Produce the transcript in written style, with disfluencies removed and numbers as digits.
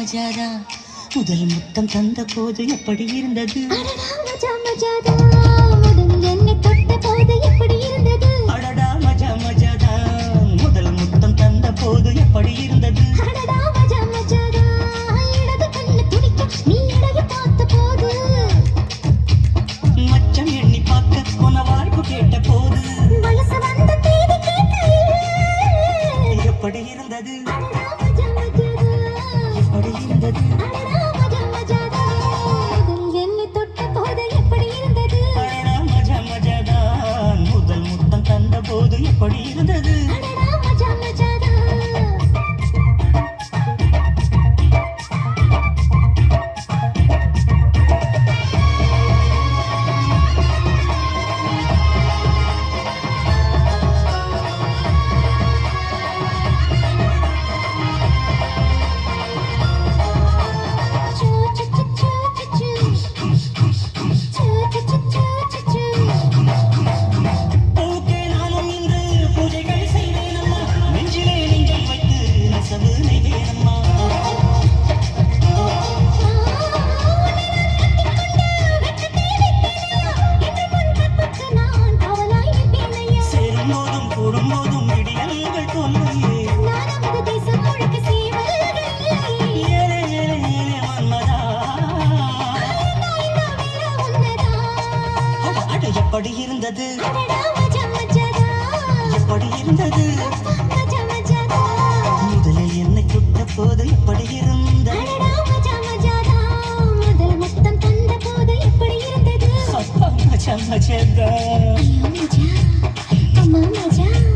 மஜாதா முதல் முத்தம் தந்த போது எப்படி இருந்தது மஜா மஜாதா முதல் என்னை தொட்ட போது எப்படி இருந்தது அடடா மஜா மஜாதா முதல் முத்தம் தந்த போது எப்படி இருந்தது அடடா மஜா மஜாதா இடது கண்ணு துடிக்க நீ இடகை பார்த்த போது மச்சம் எண்ணி பார்க்க உன வாழ்வு கேட்ட போது வயசு வந்த தேதி கேட்கையில் எப்படி இருந்தது அடடா மஜா மஜாதா எப்படி இருந்தது அடடா மஜா மஜாதா முதல் என்னை தொட்ட போது எப்படி இருந்தது அடடா மஜா மஜாதா முதல் முத்தம் தந்த போது எப்படி இருந்தது அடடா மஜா மஜாதா பூக்கே நானும் இன்று பூஜைகள் செய்வேனம்மா நெஞ்சிலே நெஞ்சம் வைத்து நெசவு நெய்வேனம்மா சேரும் போதும் கூடும் போதும் இடியல்கள் தோல்வியே ஏலே ஏலே ஏலே மன்மதா அட எப்படி இருந்தது எப்படி இருந்தது முதலில் என்னை தொட்ட போது எப்படி இருந்தது மச்சம் மச்சதா